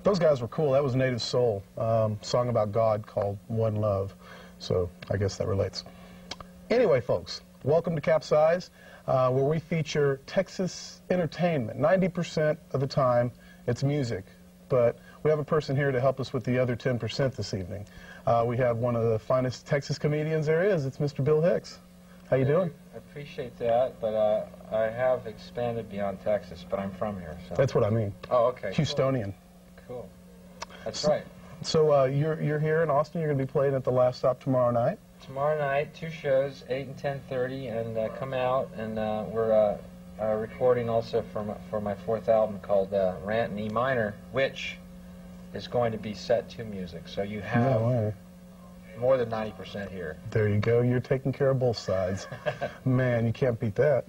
Those guys were cool. That was Native Soul, song about God called One Love. So I guess that relates. Anyway, folks, welcome to Capsize, where we feature Texas entertainment. 90% of the time, it's music. But we have a person here to help us with the other 10% this evening. We have one of the finest Texas comedians there is. It's Mr. Bill-Hicks. How you doing? I appreciate that, but I have expanded beyond Texas, but I'm from here. So. That's what I mean. Oh, okay. Houstonian. Cool. That's right. So you're here in Austin. You're going to be playing at the Last Stop tomorrow night. Tomorrow night, 2 shows, 8 and 10:30, and come out. And we're recording also for my 4th album called Rant in E minor, which is going to be set to music. So you have more than 90% here. There you go. You're taking care of both sides. Man, you can't beat that.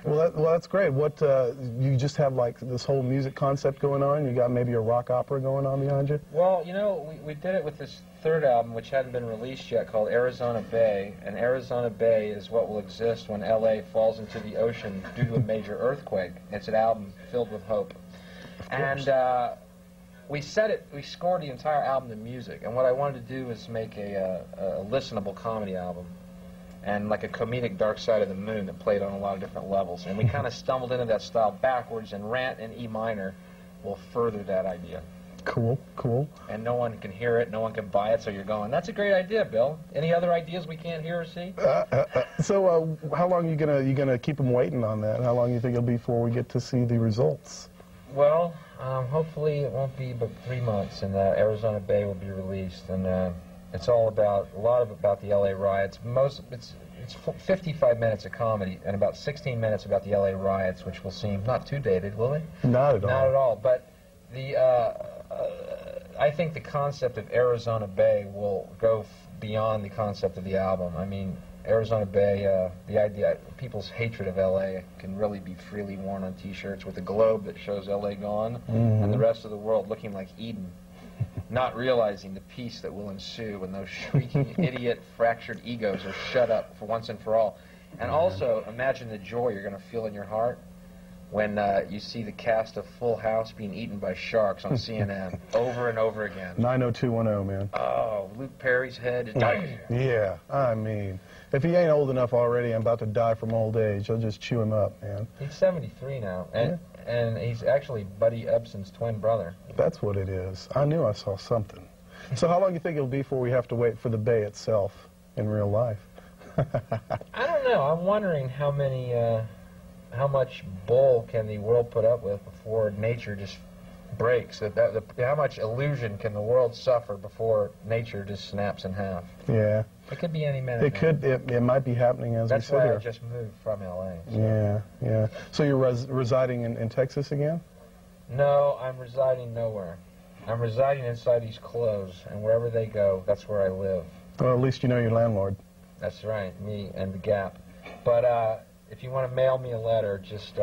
Well, that's great. What, you just have like this whole music concept going on? You got maybe a rock opera going on behind you? Well, you know, we did it with this 3rd album, which hadn't been released yet, called Arizona Bay. And Arizona Bay is what will exist when L.A. falls into the ocean due to a major earthquake. It's an album filled with hope. And we scored the entire album to music. And what I wanted to do was make a listenable comedy album. And like a comedic Dark Side of the Moon that played on a lot of different levels. And we kind of stumbled into that style backwards, and Rant in E minor will further that idea. Cool, cool. And no one can hear it, no one can buy it, so you're going, that's a great idea, Bill. Any other ideas we can't hear or see? So how long are you gonna keep them waiting on that? How long do you think it'll be before we get to see the results? Well, hopefully it won't be but 3 months, and Arizona Bay will be released. And it's all about, a lot about the L.A. riots. It's 55 minutes of comedy and about 16 minutes about the L.A. riots, which will seem not too dated, will it? Not at all. Not at all. But I think the concept of Arizona Bay will go beyond the concept of the album. I mean, Arizona Bay, the idea, people's hatred of L.A. can really be freely worn on T-shirts with a globe that shows L.A. gone and the rest of the world looking like Eden. Not realizing the peace that will ensue when those shrieking, idiot, fractured egos are shut up for once and for all. And also, imagine the joy you're going to feel in your heart when you see the cast of Full House being eaten by sharks on CNN over and over again. 90210, man. Oh, Luke Perry's head is dying. Yeah, I mean, if he ain't old enough already and about to die from old age, he'll just chew him up, man. He's 73 now. And he's actually Buddy Ebsen's twin brother. That's what it is. I knew I saw something. So how long do you think it'll be before we have to wait for the Bay itself in real life? I don't know. I'm wondering how much bull can the world put up with before nature just breaks? How much illusion can the world suffer before nature just snaps in half? Yeah. It could be any minute. It might be happening as we sit here. That's why I just moved from L.A. So. Yeah, yeah. So you're residing in Texas again? No, I'm residing nowhere. I'm residing inside these clothes, and wherever they go, that's where I live. Well, at least you know your landlord. That's right, me and the Gap. But if you want to mail me a letter, just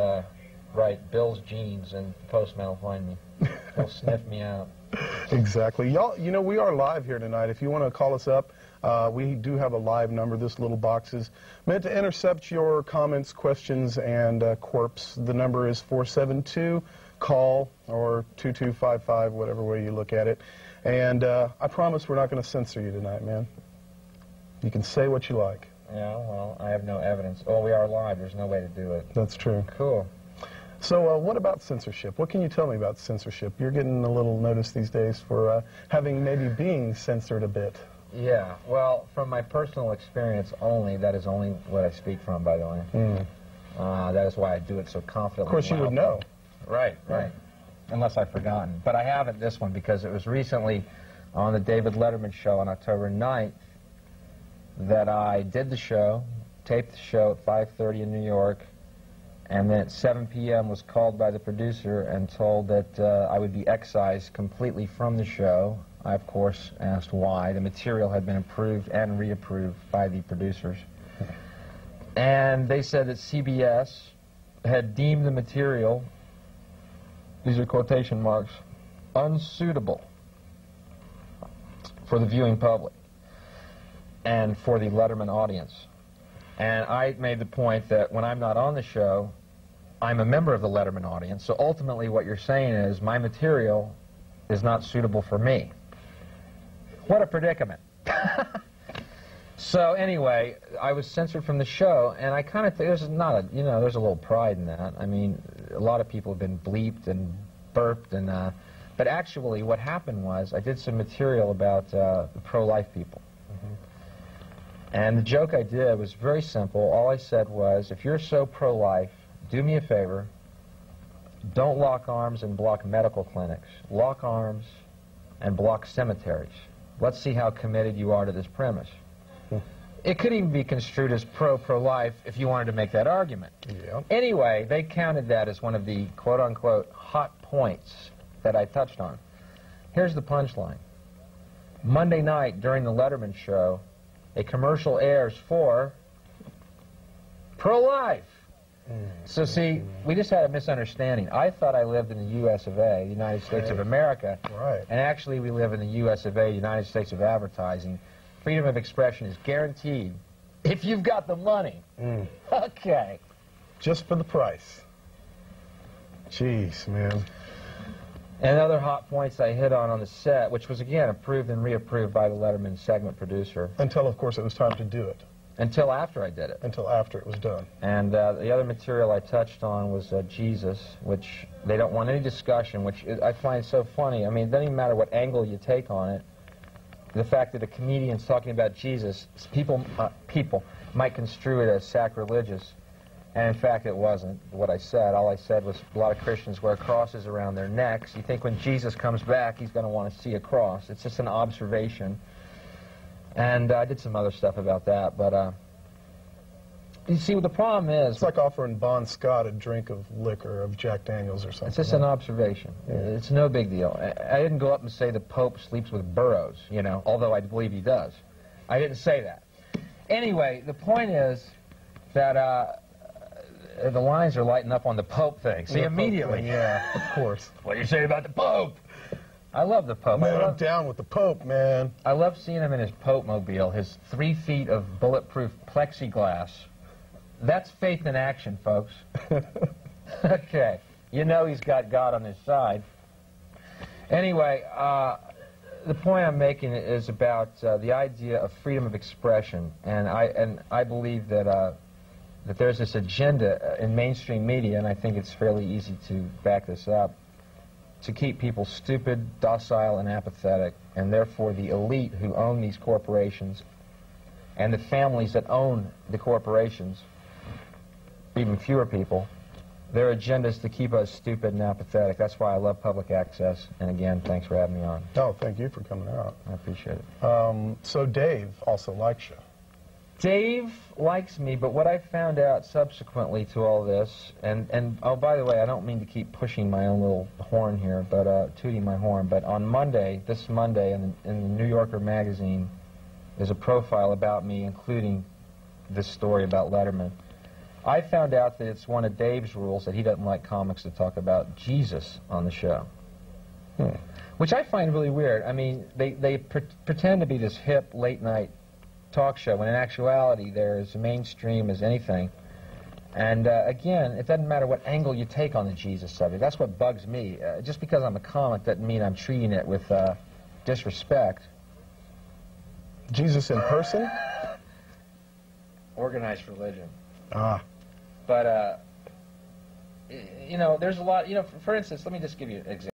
write Bill's Jeans, and the postman will find me. He'll sniff me out. Exactly. Y'all, you know, we are live here tonight. If you want to call us up, we do have a live number. This little box is meant to intercept your comments, questions, and quirps. The number is 472-CALL or 2255, whatever way you look at it. And I promise we're not going to censor you tonight, man. You can say what you like. Yeah, well, I have no evidence. Oh, we are live. There's no way to do it. That's true. Cool. So what about censorship? What can you tell me about censorship? You're getting a little notice these days for having maybe being censored a bit. Yeah, well, from my personal experience only, that is only what I speak from, by the way. That is why I do it so confidently. Of course you would know. Right, right. Unless I've forgotten. But I haven't this one because it was recently on the David-Letterman show on October 9th that I did the show, taped the show at 5:30 in New York, and then at 7 p.m. was called by the producer and told that I would be excised completely from the show. I, of course, asked why. The material had been approved and reapproved by the producers. And they said that CBS had deemed the material, these are quotation marks, unsuitable for the viewing public and for the Letterman audience. And I made the point that when I'm not on the show, I'm a member of the Letterman audience. So ultimately what you're saying is my material is not suitable for me. What a predicament. So anyway, I was censored from the show, and I kind of think there's not a, there's a little pride in that. I mean, a lot of people have been bleeped and burped, and but actually what happened was I did some material about the pro-life people. And the joke I did was very simple. All I said was, if you're so pro-life, do me a favor, don't lock arms and block medical clinics. Lock arms and block cemeteries. Let's see how committed you are to this premise. It could even be construed as pro-life if you wanted to make that argument. Yeah. Anyway, they counted that as one of the quote-unquote hot points that I touched on. Here's the punchline. Monday night during the Letterman show, a commercial airs for pro-life. So see, we just had a misunderstanding. I thought I lived in the U.S. of A., the United States of America, and actually we live in the U.S. of A., United States of advertising. Freedom of expression is guaranteed if you've got the money. Okay. Just for the price. Jeez, man. And other hot points I hit on the set, which was, again, approved and reapproved by the Letterman segment producer. Until, of course, it was time to do it. Until after I did it. Until after it was done. And the other material I touched on was Jesus, which they don't want any discussion, which I find so funny. I mean, it doesn't even matter what angle you take on it. The fact that a comedian's talking about Jesus, people might construe it as sacrilegious. And in fact, it wasn't what I said. All I said was a lot of Christians wear crosses around their necks. You think when Jesus comes back, he's going to want to see a cross. It's just an observation. And I did some other stuff about that. But you see, what the problem is... It's like offering Bon Scott a drink of liquor, of Jack Daniels or something. It's just an observation. Yeah. It's no big deal. I didn't go up and say the Pope sleeps with burros, although I believe he does. I didn't say that. Anyway, the point is that the lines are lighting up on the Pope thing. See, immediately. Yeah, of course. What do you say about the Pope? I love the Pope. Man, I'm down with the Pope, man. I love seeing him in his Pope-mobile, his 3 feet of bulletproof plexiglass. That's faith in action, folks. Okay. He's got God on his side. Anyway, the point I'm making is about the idea of freedom of expression, and I believe that that there's this agenda in mainstream media, and I think it's fairly easy to back this up, to keep people stupid, docile, and apathetic, and therefore the elite who own these corporations and the families that own the corporations, even fewer people, their agenda is to keep us stupid and apathetic. That's why I love public access. And again, thanks for having me on. Oh, thank you for coming out. I appreciate it. So Dave also likes you. Dave likes me, but what I found out subsequently to all this, and oh, by the way, I don't mean to keep pushing my own little horn here, but tooting my horn, but on Monday, this Monday, in the New Yorker magazine, there's a profile about me, including this story about Letterman. I found out that it's one of Dave's rules that he doesn't like comics to talk about Jesus on the show. Which I find really weird. I mean, they pretend to be this hip, late-night talk show, when in actuality they're as mainstream as anything. And again, it doesn't matter what angle you take on the Jesus subject. That's what bugs me. Just because I'm a comic doesn't mean I'm treating it with disrespect. Jesus in person? Organized religion. Ah. But, there's a lot, for instance, let me just give you an example.